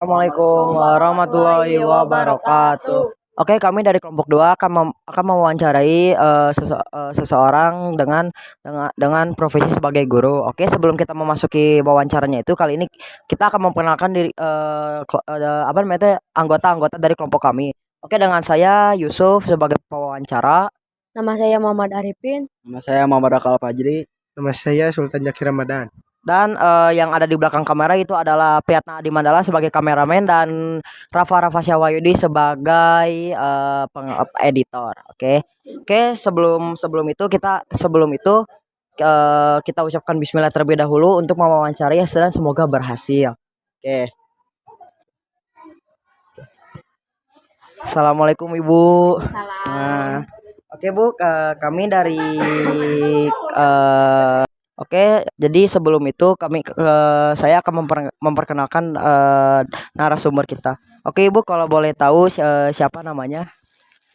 Assalamualaikum warahmatullahi wabarakatuh. Oke, kami dari kelompok 2 akan mewawancarai seseorang dengan profesi sebagai guru. Oke, sebelum kita memasuki wawancaranya itu, kali ini kita akan memperkenalkan diri apa namanya itu, anggota-anggota dari kelompok kami. Oke, dengan saya Yusuf sebagai pewawancara. Nama saya Muhammad Arifin. Nama saya Muhammad Akal Fajri. Nama saya Sultan Zakir Ramadan. Dan yang ada di belakang kamera itu adalah Priyatna Adi Mandala sebagai kameramen dan Rafa Syawayudi sebagai editor. Oke. Oke, sebelum itu kita ucapkan bismillah terlebih dahulu untuk mewawancarai dan semoga berhasil. Oke. Assalamualaikum Ibu. Salam. Oke Bu, kami dari Oke, jadi sebelum itu saya akan memperkenalkan narasumber kita. Oke, Ibu, kalau boleh tahu siapa namanya?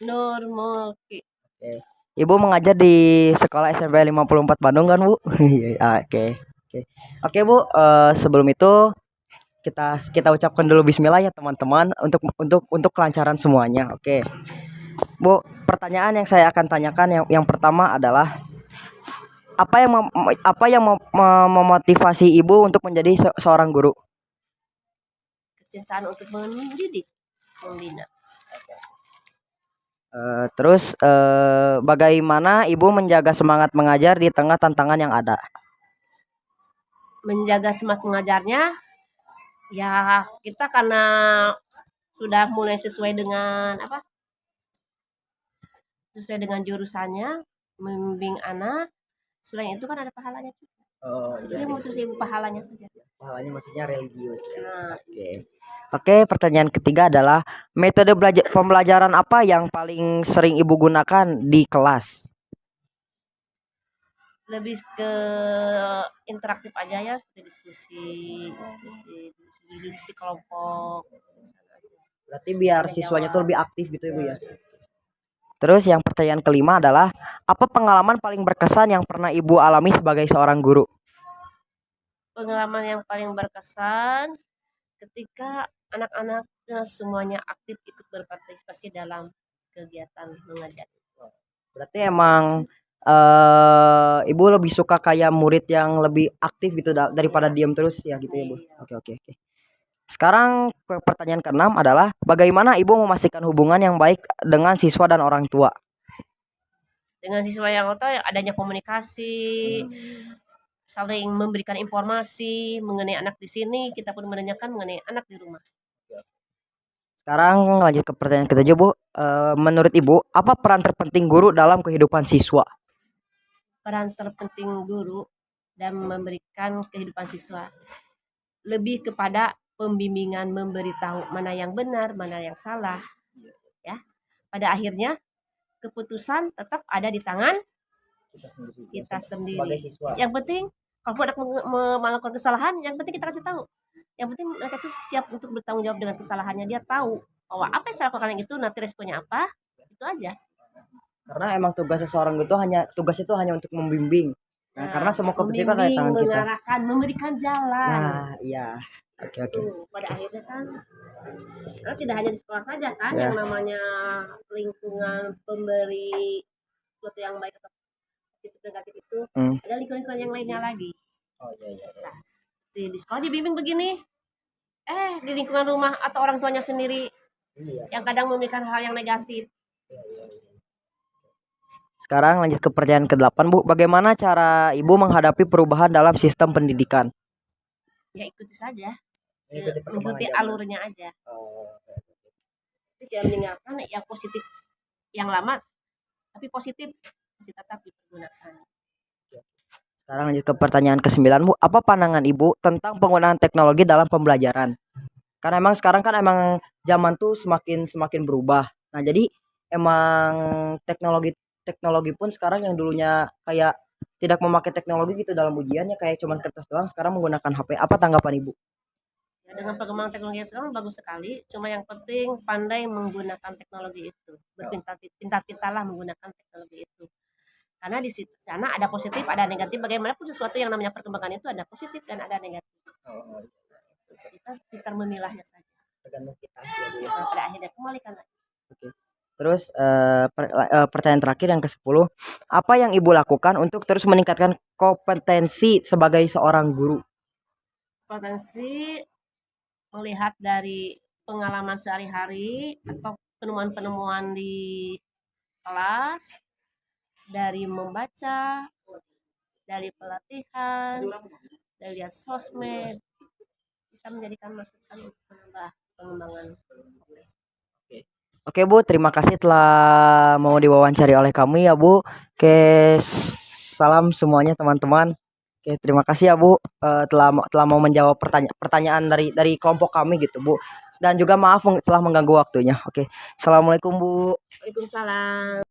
Nur Mulki. Oke. Ibu mengajar di sekolah SMP 54 Bandung kan, Bu? Iya, oke. Oke, Bu, sebelum itu kita ucapkan dulu bismillah ya teman-teman untuk kelancaran semuanya. Oke. Bu, pertanyaan yang saya akan tanyakan yang pertama adalah apa yang memotivasi Ibu untuk menjadi seorang guru? Kecintaan untuk mendidik, membina. Terus bagaimana Ibu menjaga semangat mengajar di tengah tantangan yang ada? Menjaga semangat mengajarnya, ya kita karena sudah mulai sesuai dengan sesuai dengan jurusannya, membimbing anak. Selain itu kan ada pahalanya juga. Oh, Jadi mau terus ibu pahalanya saja. Pahalanya maksudnya religius. Oke, pertanyaan ketiga adalah metode pembelajaran apa yang paling sering Ibu gunakan di kelas? Lebih ke interaktif aja ya, diskusi kelompok. Berarti biar siswanya tuh lebih aktif gitu ya Bu ya. Terus yang pertanyaan kelima adalah apa pengalaman paling berkesan yang pernah Ibu alami sebagai seorang guru? Pengalaman yang paling berkesan ketika anak-anaknya semuanya aktif ikut berpartisipasi dalam kegiatan mengajar. Berarti emang Ibu lebih suka kayak murid yang lebih aktif gitu daripada diam terus ya gitu ya Bu. Oke. Sekarang pertanyaan keenam adalah bagaimana Ibu memastikan hubungan yang baik dengan siswa dan orang tua? Dengan siswa yang adanya komunikasi, saling memberikan informasi mengenai anak di sini, kita pun menanyakan mengenai anak di rumah. Sekarang lanjut ke pertanyaan ketujuh Bu. Menurut Ibu, apa peran terpenting guru dalam kehidupan siswa? Peran terpenting guru dalam memberikan kehidupan siswa lebih kepada pembimbingan, memberitahu mana yang benar, mana yang salah. Ya. Pada akhirnya keputusan tetap ada di tangan kita sendiri. Sebagai siswa. Yang penting kalau anak melakukan kesalahan, yang penting kita kasih tahu. Yang penting mereka tuh siap untuk bertanggung jawab dengan kesalahannya. Dia tahu bahwa apa yang saya lakukan itu nanti resikonya apa. Itu aja. Karena emang tugas seseorang itu hanya untuk membimbing. Nah, karena semua keputusan kan ada di tangan kita. Mengarahkan, memberikan jalan. Nah, iya. Oke. Pada akhirnya kan, karena tidak hanya di sekolah saja kan, yang namanya lingkungan pemberi sesuatu yang baik atau positif negatif itu, ada lingkungan yang lainnya lagi. Nah, di sekolah dibimbing begini, di lingkungan rumah atau orang tuanya sendiri yang kadang memberikan hal yang negatif. Sekarang lanjut ke pertanyaan ke-8 Bu. Bagaimana cara Ibu menghadapi perubahan dalam sistem pendidikan? Ya ikuti saja. Mengikuti alurnya aja. Jangan meninggalkan yang positif, yang lama tapi positif masih tetap dipergunakan. Sekarang lanjut ke pertanyaan ke-9 Bu. Apa pandangan Ibu tentang penggunaan teknologi dalam pembelajaran? Karena emang sekarang kan emang zaman tuh semakin berubah. Nah, jadi emang teknologi pun sekarang yang dulunya kayak tidak memakai teknologi gitu dalam ujiannya kayak cuman kertas doang, sekarang menggunakan HP. Apa tanggapan Ibu? Ya, dengan perkembangan teknologi yang sekarang bagus sekali, cuma yang penting pandai menggunakan teknologi itu. Pintar-pintarlah menggunakan teknologi itu. Karena di sana ada positif, ada negatif. Bagaimanapun sesuatu yang namanya perkembangan itu ada positif dan ada negatif. Kita pintar memilahnya saja. tergantung kita sih ya Bu ya. Pada akhirnya kembalikan lagi. Oke. Terus pertanyaan terakhir yang ke-10, apa yang Ibu lakukan untuk terus meningkatkan kompetensi sebagai seorang guru? Potensi melihat dari pengalaman sehari-hari atau penemuan-penemuan di kelas, dari membaca, dari pelatihan, dari lihat sosmed, bisa menjadikan masukan untuk menambah pengembangan profesi. Oke Bu, terima kasih telah mau diwawancari oleh kami ya Bu. Oke, salam semuanya teman-teman. Oke, terima kasih ya Bu telah mau menjawab pertanyaan dari kelompok kami gitu Bu. Dan juga maaf telah mengganggu waktunya. Oke, assalamualaikum Bu. Waalaikumsalam.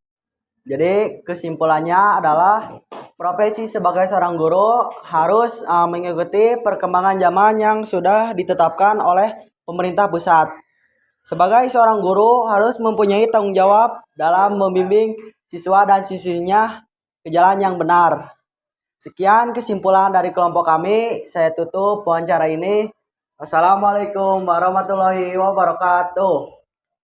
Jadi kesimpulannya adalah profesi sebagai seorang guru harus mengikuti perkembangan zaman yang sudah ditetapkan oleh pemerintah pusat. Sebagai seorang guru harus mempunyai tanggung jawab dalam membimbing siswa dan siswinya ke jalan yang benar. Sekian kesimpulan dari kelompok kami. Saya tutup wawancara ini. Wassalamualaikum warahmatullahi wabarakatuh.